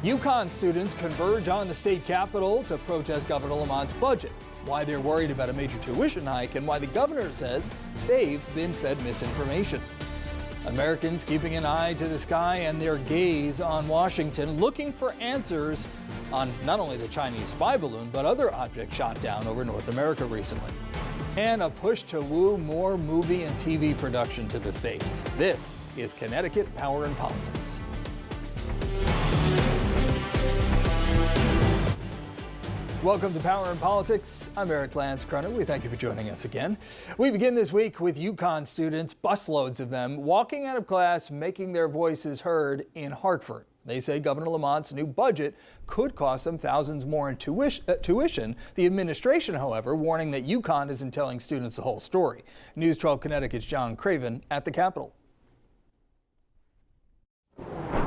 Yukon students converge on the state capitol to protest Governor Lamont's budget, why they're worried about a major tuition hike, and why the governor says they've been fed misinformation. Americans keeping an eye to the sky and their gaze on Washington, looking for answers on not only the Chinese spy balloon, but other objects shot down over North America recently. And a push to woo more movie and TV production to the state. This is Connecticut Power and Politics. Welcome to Power and Politics. I'm Eric Lance-Croner. We thank you for joining us again. We begin this week with Yukon students, busloads of them, walking out of class, making their voices heard in Hartford. They say Governor Lamont's new budget could cost them thousands more in tuition. The administration, however, warning that Yukon isn't telling students the whole story. News 12 Connecticut's John Craven at the Capitol.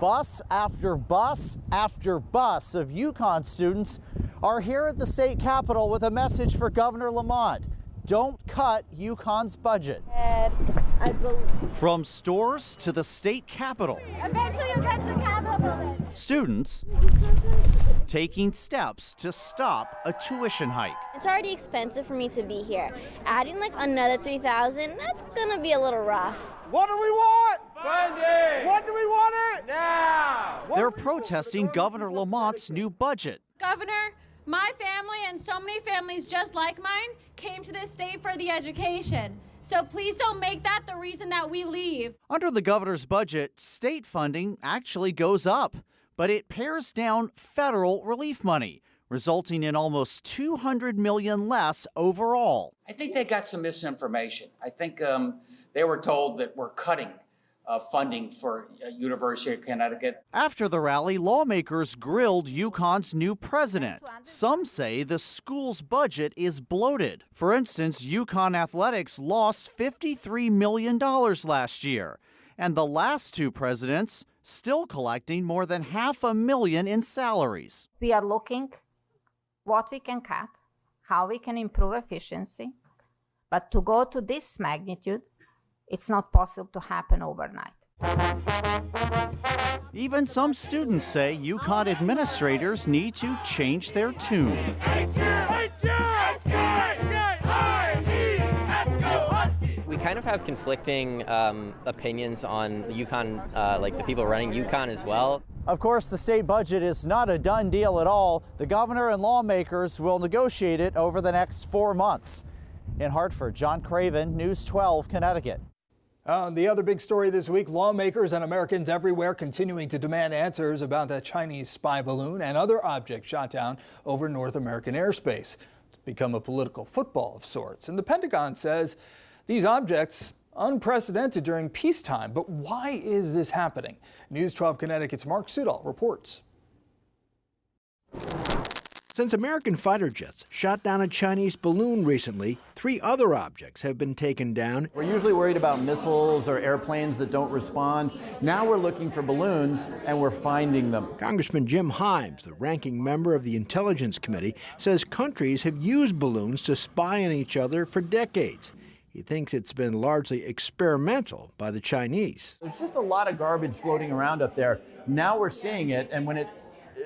Bus after bus after bus of Yukon students are here at the state capitol with a message for Governor Lamont. Don't cut Yukon's budget. From stores to the state capitol. Eventually you'll catch the Capitol building. Students taking steps to stop a tuition hike. It's already expensive for me to be here. Adding like another $3,000, that's gonna be a little rough. What do we want? Funding! When do we want it? Now! They're protesting Governor Lamont's new budget. Governor, my family and so many families just like mine came to this state for the education. So please don't make that the reason that we leave. Under the governor's budget, state funding actually goes up, but it pares down federal relief money, resulting in almost $200 million less overall. I think they got some misinformation. I think they were told that we're cutting funding for University of Connecticut. After the rally, lawmakers grilled Yukon's new president. Some say the school's budget is bloated. For instance, Yukon athletics lost $53 million last year, and the last two presidents still collecting more than $500,000 in salaries. We are looking what we can cut, how we can improve efficiency, but to go to this magnitude, it's not possible to happen overnight. Even some students say Yukon administrators need to change their tune. We kind of have conflicting opinions on Yukon, like the people running Yukon as well. Of course, the state budget is not a done deal at all. The governor and lawmakers will negotiate it over the next 4 months. In Hartford, John Craven, News 12, Connecticut. The other big story this week, lawmakers and Americans everywhere continuing to demand answers about that Chinese spy balloon and other objects shot down over North American airspace. It's become a political football of sorts. And the Pentagon says these objects unprecedented during peacetime. But why is this happening? News 12 Connecticut's Mark Sudol reports. Since American fighter jets shot down a Chinese balloon recently, 3 other objects have been taken down. We're usually worried about missiles or airplanes that don't respond. Now we're looking for balloons, and we're finding them. Congressman Jim Himes, the ranking member of the Intelligence Committee, says countries have used balloons to spy on each other for decades. He thinks it's been largely experimental by the Chinese. There's just a lot of garbage floating around up there. Now we're seeing it, and when it,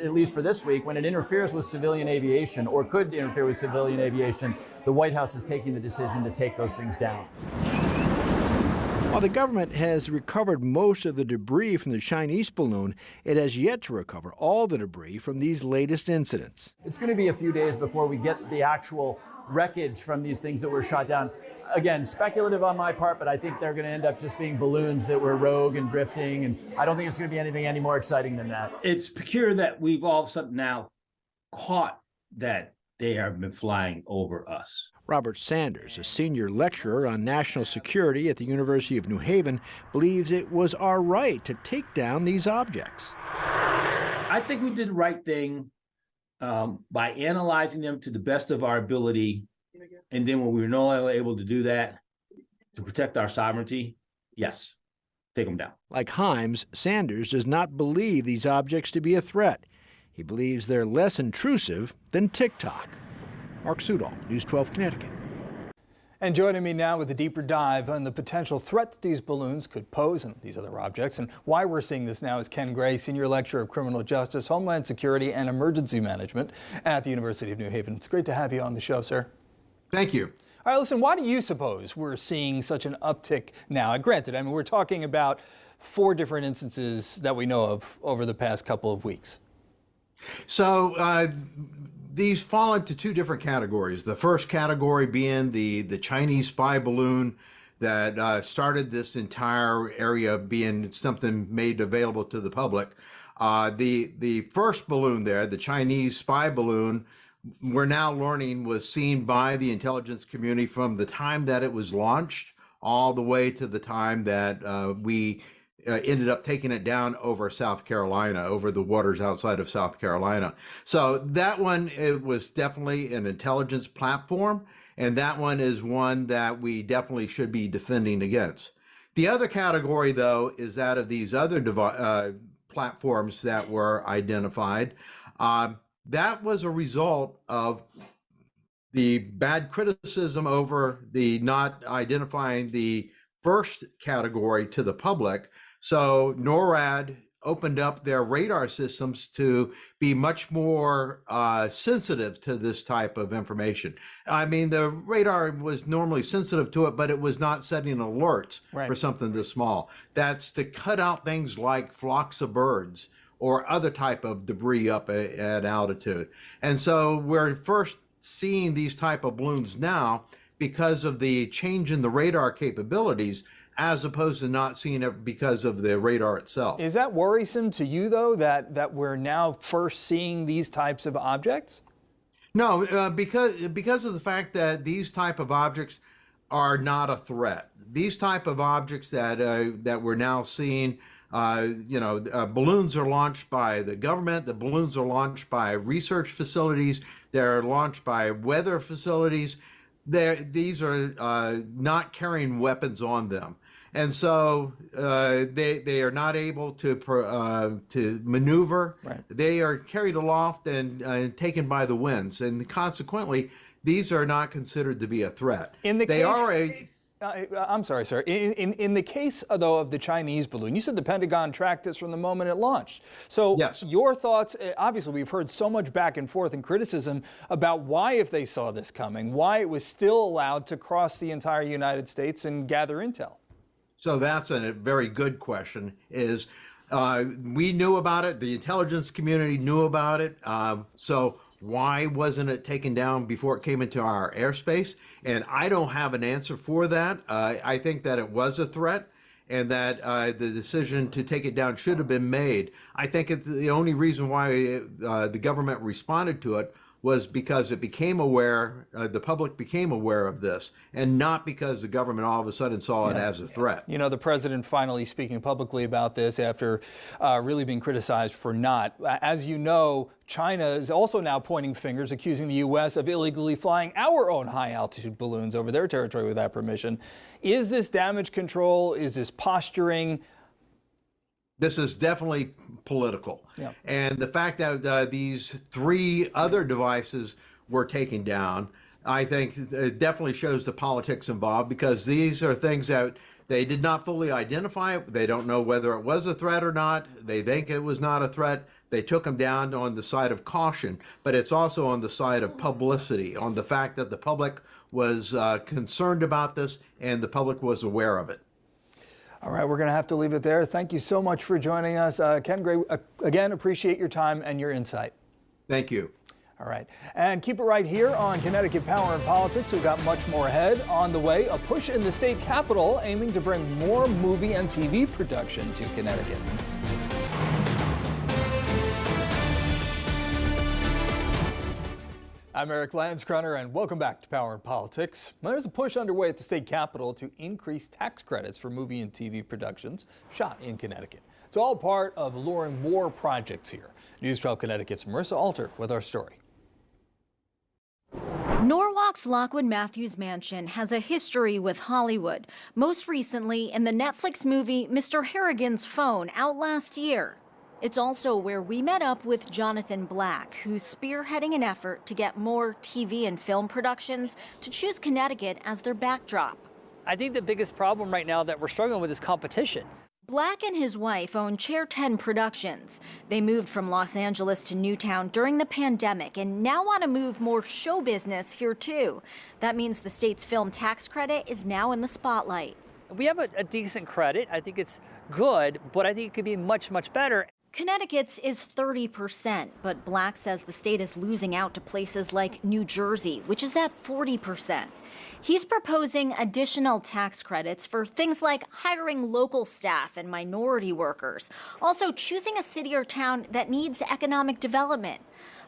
at least for this week, when it interferes with civilian aviation or could interfere with civilian aviation, the White House is taking the decision to take those things down. While the government has recovered most of the debris from the Chinese balloon, it has yet to recover all the debris from these latest incidents. It's going to be a few days before we get the actual wreckage from these things that were shot down. Again, speculative on my part, but I think they're going to end up just being balloons that were rogue and drifting, and I don't think it's going to be anything any more exciting than that. It's peculiar that we've all of a sudden now caught that they have been flying over us. Robert Sanders, a senior lecturer on national security at the University of New Haven, believes it was our right to take down these objects. I think we did the right thing by analyzing them to the best of our ability. And then when we were no longer able to do that, to protect our sovereignty, yes, take them down. Like Himes, Sanders does not believe these objects to be a threat. He believes they're less intrusive than TikTok. Mark Sudol, News 12 Connecticut. And joining me now with a deeper dive on the potential threat that these balloons could pose and these other objects and why we're seeing this now is Ken Gray, Senior Lecturer of Criminal Justice, Homeland Security and Emergency Management at the University of New Haven. It's great to have you on the show, sir. Thank you. All right, listen, why do you suppose we're seeing such an uptick now? Granted, I mean, we're talking about 4 different instances that we know of over the past couple of weeks. So these fall into 2 different categories. The first category being the Chinese spy balloon that started this entire area being something made available to the public. The first balloon there, the Chinese spy balloon, we're now learning was seen by the intelligence community from the time that it was launched all the way to the time that we ended up taking it down over South Carolina, over the waters outside of South Carolina. So that one, it was definitely an intelligence platform, and that one is one that we definitely should be defending against. The other category, though, is that of these other platforms that were identified. That was a result of the bad criticism over the not identifying the first category to the public. So NORAD opened up their radar systems to be much more sensitive to this type of information. I mean, the radar was normally sensitive to it, but it was not setting alerts for something this small. That's to cut out things like flocks of birds or other type of debris up at altitude. And so we're first seeing these type of balloons now because of the change in the radar capabilities, as opposed to not seeing it because of the radar itself. Is that worrisome to you, though, that we're now first seeing these types of objects? No, because of the fact that these type of objects are not a threat. These type of objects that we're now seeing, balloons are launched by the government. The balloons are launched by research facilities. They're launched by weather facilities. These are not carrying weapons on them. And so they are not able to maneuver. Right. They are carried aloft and taken by the winds. And consequently, these are not considered to be a threat. I'm sorry, sir. In the case, though, of the Chinese balloon, you said the Pentagon tracked this from the moment it launched. So yes. Your thoughts, obviously, we've heard so much back and forth and criticism about why, if they saw this coming, why it was still allowed to cross the entire United States and gather intel. So that's a very good question. We knew about it. The intelligence community knew about it. So why wasn't it taken down before it came into our airspace? And I don't have an answer for that. I think that it was a threat and that the decision to take it down should have been made. I think the only reason why the government responded to it was because it became aware, the public became aware of this, and not because the government all of a sudden saw it as a threat. You know, the president finally speaking publicly about this after really being criticized for not. As you know, China is also now pointing fingers, accusing the U.S. of illegally flying our own high-altitude balloons over their territory without permission. Is this damage control? Is this posturing? This is definitely political. Yeah. And the fact that these 3 other devices were taken down, I think it definitely shows the politics involved, because these are things that they did not fully identify. They don't know whether it was a threat or not. They think it was not a threat. They took them down on the side of caution, but it's also on the side of publicity, on the fact that the public was concerned about this and the public was aware of it. All right, we're going to have to leave it there. Thank you so much for joining us. Ken Gray, again, appreciate your time and your insight. Thank you. All right, and keep it right here on Connecticut Power and Politics. We've got much more ahead. On the way, a push in the state capitol aiming to bring more movie and TV production to Connecticut. I'm Eric Lanskroner, and welcome back to Power and Politics. There's a push underway at the state capitol to increase tax credits for movie and TV productions shot in Connecticut. It's all part of luring more projects here. News 12 Connecticut's Marissa Alter with our story. Norwalk's Lockwood Matthews Mansion has a history with Hollywood, most recently in the Netflix movie Mr. Harrigan's Phone out last year. It's also where we met up with Jonathan Black, who's spearheading an effort to get more TV and film productions to choose Connecticut as their backdrop. I think the biggest problem right now that we're struggling with is competition. Black and his wife own Chair 10 Productions. They moved from Los Angeles to Newtown during the pandemic and now want to move more show business here too. That means the state's film tax credit is now in the spotlight. We have a decent credit. I think it's good, but I think it could be much, much better. Connecticut's is 30%, but Black says the state is losing out to places like New Jersey, which is at 40%. He's proposing additional tax credits for things like hiring local staff and minority workers, also choosing a city or town that needs economic development.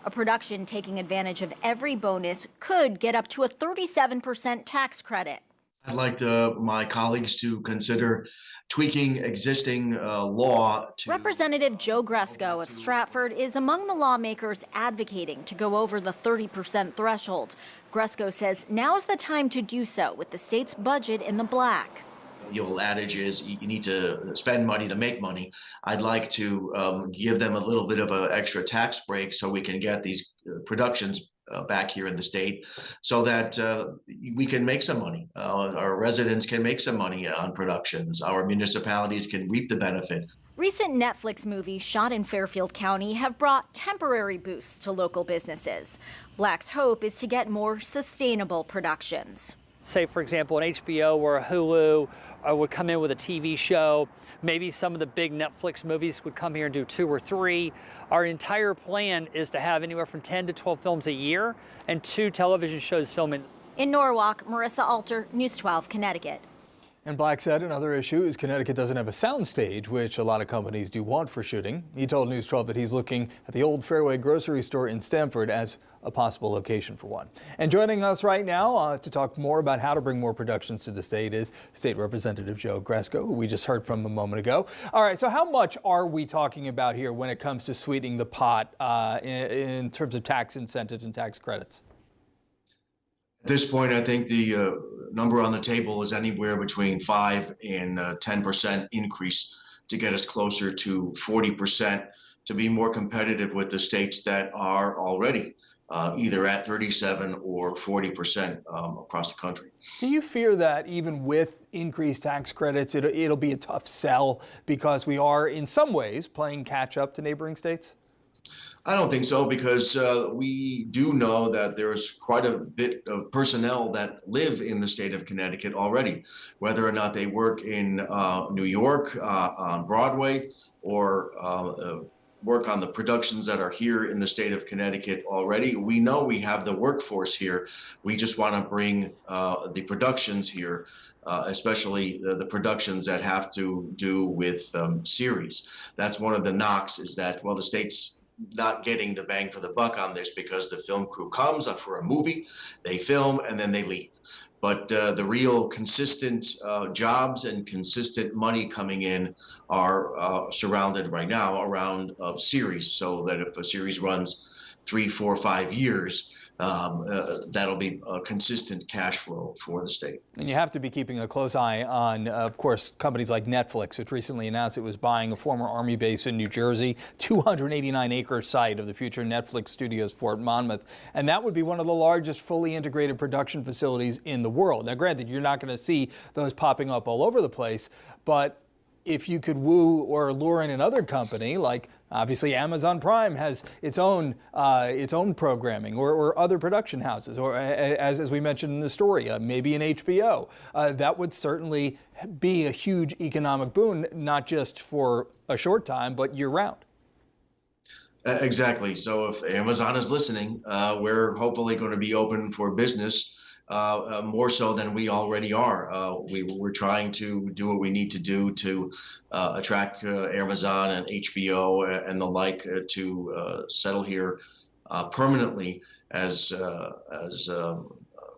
A production taking advantage of every bonus could get up to a 37% tax credit. I'd like my colleagues to consider tweaking existing law. Representative Joe Gresko of Stratford is among the lawmakers advocating to go over the 30% threshold. Gresko says now is the time to do so with the state's budget in the black. The old adage is you need to spend money to make money. I'd like to give them a little bit of an extra tax break so we can get these productions back here in the state so that we can make some money. Our residents can make some money on productions. Our municipalities can reap the benefit. Recent Netflix movies shot in Fairfield County have brought temporary boosts to local businesses. Black's hope is to get more sustainable productions. Say, for example, an HBO or a Hulu would come in with a TV show. Maybe some of the big Netflix movies would come here and do 2 or 3. Our entire plan is to have anywhere from 10 to 12 films a year and 2 television shows filming. In Norwalk, Marissa Alter, News 12, Connecticut. And Black said another issue is Connecticut doesn't have a soundstage, which a lot of companies do want for shooting. He told News 12 that he's looking at the old Fairway grocery store in Stamford as a possible location for one. And joining us right now to talk more about how to bring more productions to the state is State Representative Joe Gresko, who we just heard from a moment ago. All right, so how much are we talking about here when it comes to sweetening the pot in terms of tax incentives and tax credits? At this point, I think the number on the table is anywhere between 5 and 10% increase to get us closer to 40% to be more competitive with the states that are already either at 37 or 40% across the country. Do you fear that even with increased tax credits, it'll be a tough sell because we are in some ways playing catch up to neighboring states? I don't think so, because we do know that there's quite a bit of personnel that live in the state of Connecticut already, whether or not they work in New York on Broadway or work on the productions that are here in the state of Connecticut already. We know we have the workforce here. We just want to bring the productions here, especially the productions that have to do with series. That's one of the knocks, is that, well, the state's not getting the bang for the buck on this because the film crew comes up for a movie, they film, and then they leave. But the real consistent jobs and consistent money coming in are surrounded right now around series, so that if a series runs 3, 4, 5 years, that'll be a consistent cash flow for the state. And you have to be keeping a close eye on, of course, companies like Netflix, which recently announced it was buying a former Army base in New Jersey, 289-acre site of the future Netflix studios, Fort Monmouth. And that would be one of the largest fully integrated production facilities in the world. Now, granted, you're not going to see those popping up all over the place, but if you could woo or lure in another company, like obviously Amazon Prime has its own programming, or other production houses, or as we mentioned in the story, maybe an HBO, that would certainly be a huge economic boon, not just for a short time, but year round. Exactly. So if Amazon is listening, we're hopefully going to be open for business. More so than we already are. We're trying to do what we need to do to attract Amazon and HBO and the like to settle here permanently as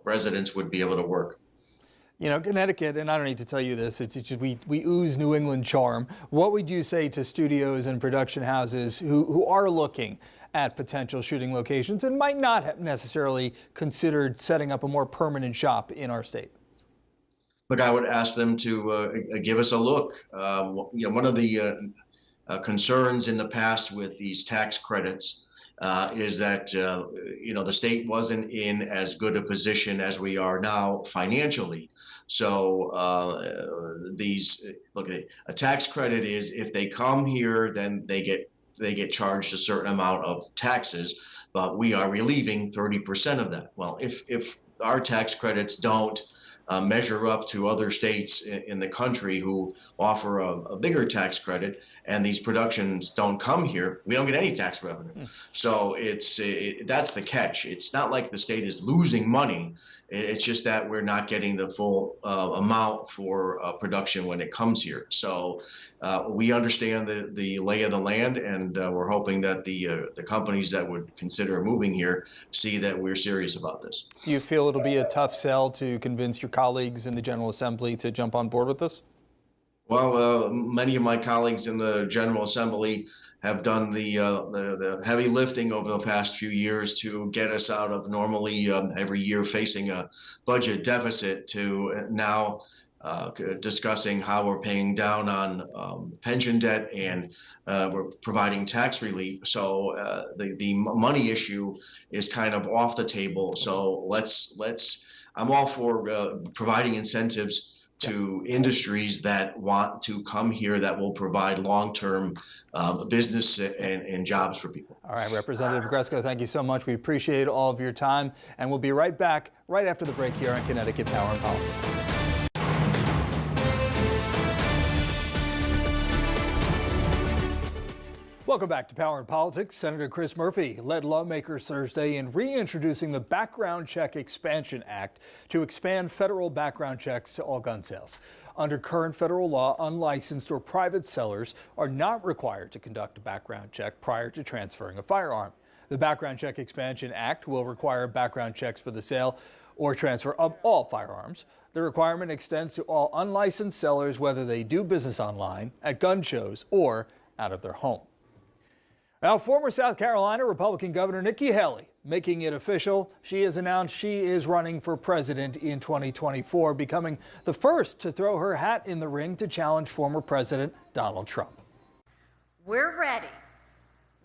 residents would be able to work. You know, Connecticut, and I don't need to tell you this, it's just we ooze New England charm. What would you say to studios and production houses who are looking at potential shooting locations and might not have necessarily considered setting up a more permanent shop in our state? Look, I would ask them to give us a look. You know, one of the concerns in the past with these tax credits is that the state wasn't in as good a position as we are now financially. So a tax credit is if they come here, then they get charged a certain amount of taxes, but we are relieving 30% of that. Well, if our tax credits don't measure up to other states in the country who offer a bigger tax credit, and these productions don't come here, we don't get any tax revenue. So that's the catch. It's not like the state is losing money. It's just that we're not getting the full amount for production when it comes here. So we understand the lay of the land, and we're hoping that the companies that would consider moving here see that we're serious about this. Do you feel it'll be a tough sell to convince your colleagues in the General Assembly to jump on board with this? Well, many of my colleagues in the General Assembly have done the heavy lifting over the past few years to get us out of normally every year facing a budget deficit to now discussing how we're paying down on pension debt, and we're providing tax relief. So the money issue is kind of off the table. So I'm all for providing incentives to industries that want to come here that will provide long-term business and jobs for people. All right, Representative Gresco, thank you so much. We appreciate all of your time, and we'll be right back right after the break here on Connecticut Power and Politics. Welcome back to Power and Politics. Senator Chris Murphy led lawmakers Thursday in reintroducing the Background Check Expansion Act to expand federal background checks to all gun sales. Under current federal law, unlicensed or private sellers are not required to conduct a background check prior to transferring a firearm. The Background Check Expansion Act will require background checks for the sale or transfer of all firearms. The requirement extends to all unlicensed sellers, whether they do business online, at gun shows, or out of their home. Now, former South Carolina Republican Governor Nikki Haley making it official. She has announced she is running for president in 2024, becoming the first to throw her hat in the ring to challenge former President Donald Trump. We're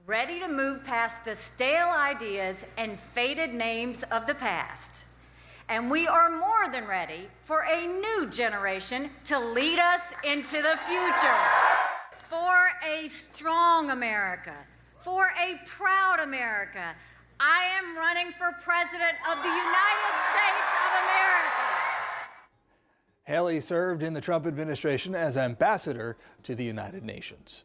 ready to move past the stale ideas and faded names of the past. And we are more than ready for a new generation to lead us into the future. For a strong America. For a proud America, I am running for President of the United States of America. Haley served in the Trump administration as ambassador to the United Nations.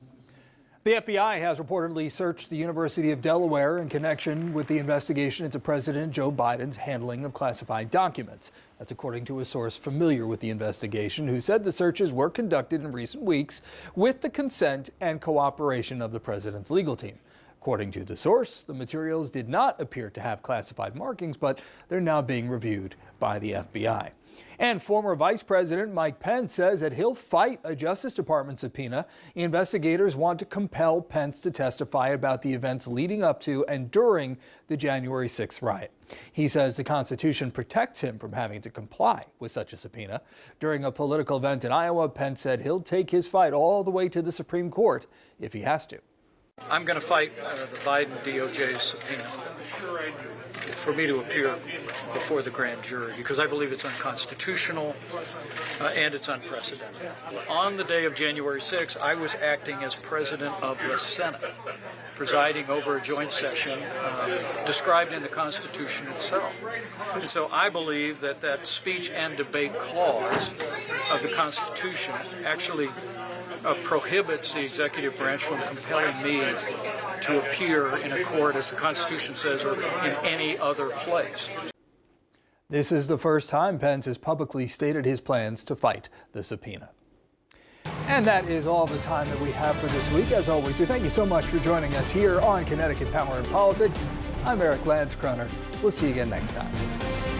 The FBI has reportedly searched the University of Delaware in connection with the investigation into President Joe Biden's handling of classified documents. That's according to a source familiar with the investigation, who said the searches were conducted in recent weeks with the consent and cooperation of the president's legal team. According to the source, the materials did not appear to have classified markings, but they're now being reviewed by the FBI. And former Vice President Mike Pence says that he'll fight a Justice Department subpoena. Investigators want to compel Pence to testify about the events leading up to and during the January 6th riot. He says the Constitution protects him from having to comply with such a subpoena. During a political event in Iowa, Pence said he'll take his fight all the way to the Supreme Court if he has to. I'm going to fight the Biden DOJ subpoena for me to appear before the grand jury, because I believe it's unconstitutional and it's unprecedented. On the day of January 6th, I was acting as president of the Senate, presiding over a joint session described in the Constitution itself. And so I believe that that speech and debate clause of the Constitution actually prohibits the executive branch from compelling me to appear in a court, as the Constitution says, or in any other place. This is the first time Pence has publicly stated his plans to fight the subpoena. And that is all the time that we have for this week. As always, we thank you so much for joining us here on Connecticut Power and Politics. I'm Eric Lance Croner. We'll see you again next time.